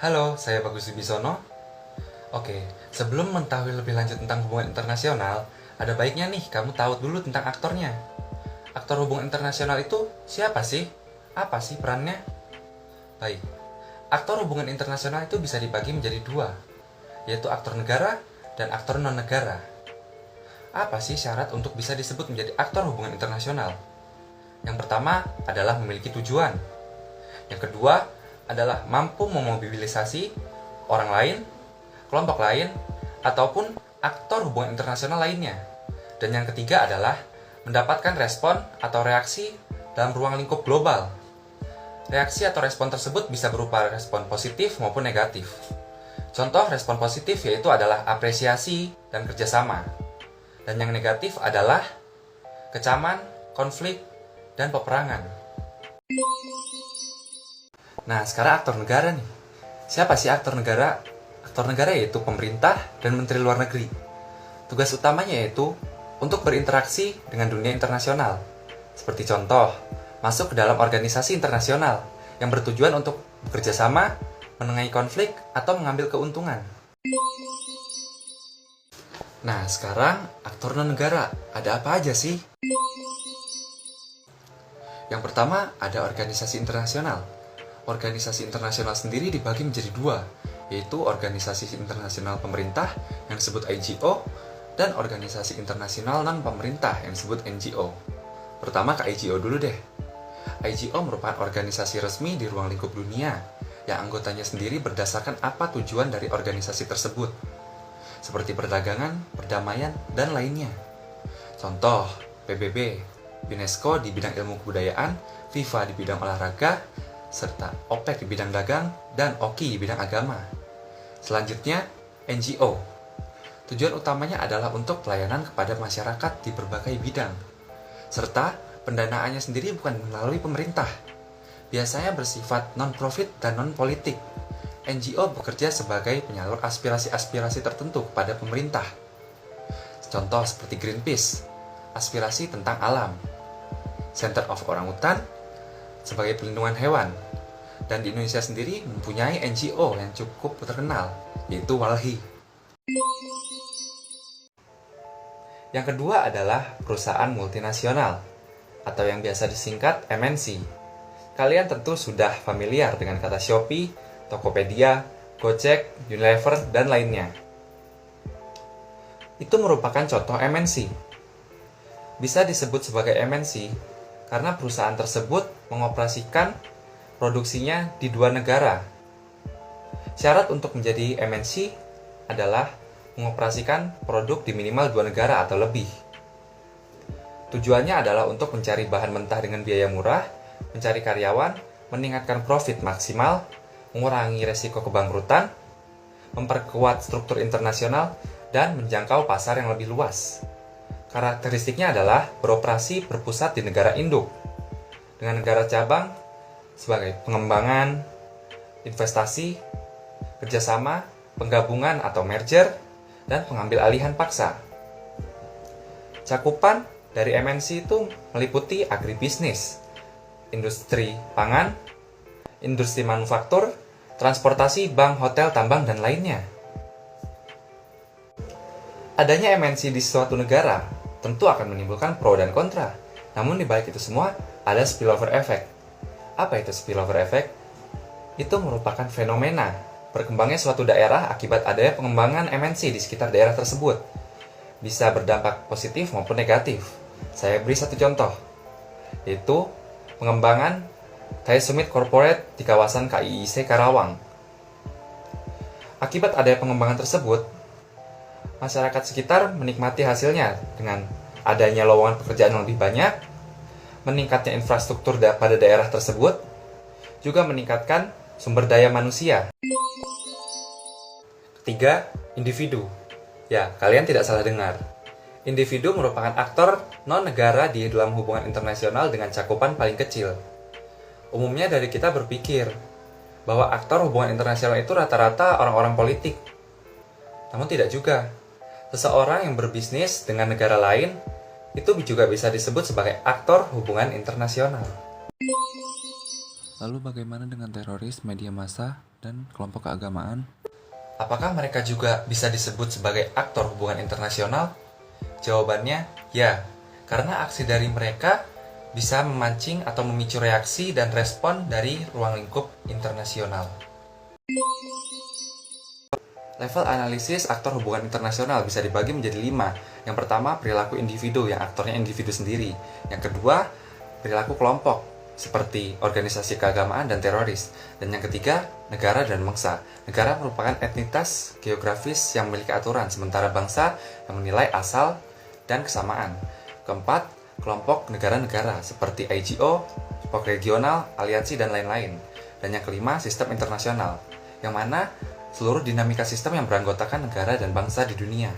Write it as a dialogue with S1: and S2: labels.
S1: Halo, saya Bagus Wibisono. Oke, sebelum mengetahui lebih lanjut tentang hubungan internasional, ada baiknya nih kamu tahu dulu tentang aktornya. Aktor hubungan internasional itu siapa sih? Apa sih perannya? Baik, aktor hubungan internasional itu bisa dibagi menjadi dua, yaitu aktor negara dan aktor non-negara. Apa sih syarat untuk bisa disebut menjadi aktor hubungan internasional? Yang pertama adalah memiliki tujuan. Yang kedua adalah mampu memobilisasi orang lain, kelompok lain, ataupun aktor hubungan internasional lainnya. Dan yang ketiga adalah mendapatkan respon atau reaksi dalam ruang lingkup global. Reaksi atau respon tersebut bisa berupa respon positif maupun negatif. Contoh respon positif yaitu adalah apresiasi dan kerjasama. Dan yang negatif adalah kecaman, konflik, dan peperangan. Nah, sekarang aktor negara nih. Siapa sih aktor negara? Aktor negara yaitu pemerintah dan menteri luar negeri. Tugas utamanya yaitu untuk berinteraksi dengan dunia internasional. Seperti contoh, masuk ke dalam organisasi internasional yang bertujuan untuk bekerja sama, menengahi konflik, atau mengambil keuntungan. Nah, sekarang aktor non-negara. Ada apa aja sih? Yang pertama, ada organisasi internasional. Organisasi internasional sendiri dibagi menjadi dua, yaitu organisasi internasional pemerintah yang disebut IGO dan organisasi internasional non-pemerintah yang disebut NGO. Pertama ke IGO dulu deh. IGO merupakan organisasi resmi di ruang lingkup dunia yang anggotanya sendiri berdasarkan apa tujuan dari organisasi tersebut, seperti perdagangan, perdamaian, dan lainnya. Contoh, PBB, UNESCO di bidang ilmu kebudayaan, FIFA di bidang olahraga, serta OPEC di bidang dagang, dan OKI di bidang agama. Selanjutnya, NGO. Tujuan utamanya adalah untuk pelayanan kepada masyarakat di berbagai bidang, serta pendanaannya sendiri bukan melalui pemerintah. Biasanya bersifat non-profit dan non-politik. NGO bekerja sebagai penyalur aspirasi-aspirasi tertentu kepada pemerintah. Contoh seperti Greenpeace, aspirasi tentang alam, Center of Orangutan, sebagai pelindungan hewan. Dan di Indonesia sendiri mempunyai NGO yang cukup terkenal, yaitu WALHI. Yang kedua adalah perusahaan multinasional, atau yang biasa disingkat MNC. Kalian tentu sudah familiar dengan kata Shopee, Tokopedia, Gojek, Unilever, dan lainnya. Itu merupakan contoh MNC. Bisa disebut sebagai MNC karena perusahaan tersebut mengoperasikan produksinya di dua negara. Syarat untuk menjadi MNC adalah mengoperasikan produk di minimal dua negara atau lebih. Tujuannya adalah untuk mencari bahan mentah dengan biaya murah, mencari karyawan, meningkatkan profit maksimal, mengurangi resiko kebangkrutan, memperkuat struktur internasional, dan menjangkau pasar yang lebih luas. Karakteristiknya adalah beroperasi berpusat di negara induk, dengan negara cabang sebagai pengembangan, investasi, kerjasama, penggabungan atau merger, dan pengambil alihan paksa. Cakupan dari MNC itu meliputi agribisnis, industri pangan, industri manufaktur, transportasi, bank, hotel, tambang, dan lainnya. Adanya MNC di suatu negara tentu akan menimbulkan pro dan kontra. Namun di balik itu semua, ada spillover effect. Apa itu spillover effect? Itu merupakan fenomena berkembangnya suatu daerah akibat adanya pengembangan MNC di sekitar daerah tersebut. Bisa berdampak positif maupun negatif. Saya beri satu contoh, yaitu pengembangan Thai Summit Corporate di kawasan KIIC Karawang. Akibat adanya pengembangan tersebut, masyarakat sekitar menikmati hasilnya dengan adanya lowongan pekerjaan yang lebih banyak, meningkatnya infrastruktur pada daerah tersebut, juga meningkatkan sumber daya manusia. Ketiga, individu. Ya, kalian tidak salah dengar. Individu merupakan aktor non-negara di dalam hubungan internasional dengan cakupan paling kecil. Umumnya dari kita berpikir bahwa aktor hubungan internasional itu rata-rata orang-orang politik. Namun tidak juga. Seseorang yang berbisnis dengan negara lain itu juga bisa disebut sebagai aktor hubungan internasional. Lalu bagaimana dengan teroris, media massa, dan kelompok keagamaan? Apakah mereka juga bisa disebut sebagai aktor hubungan internasional? Jawabannya, ya. Karena aksi dari mereka bisa memancing atau memicu reaksi dan respon dari ruang lingkup internasional. Level analisis aktor hubungan internasional bisa dibagi menjadi 5. Yang pertama, perilaku individu, yang aktornya individu sendiri. Yang kedua, perilaku kelompok, seperti organisasi keagamaan dan teroris. Dan yang ketiga, negara dan bangsa. Negara merupakan entitas geografis yang memiliki aturan, sementara bangsa yang menilai asal dan kesamaan. Keempat, kelompok negara-negara, seperti IGO, kelompok regional, aliansi, dan lain-lain. Dan yang kelima, sistem internasional, yang mana seluruh dinamika sistem yang beranggotakan negara dan bangsa di dunia.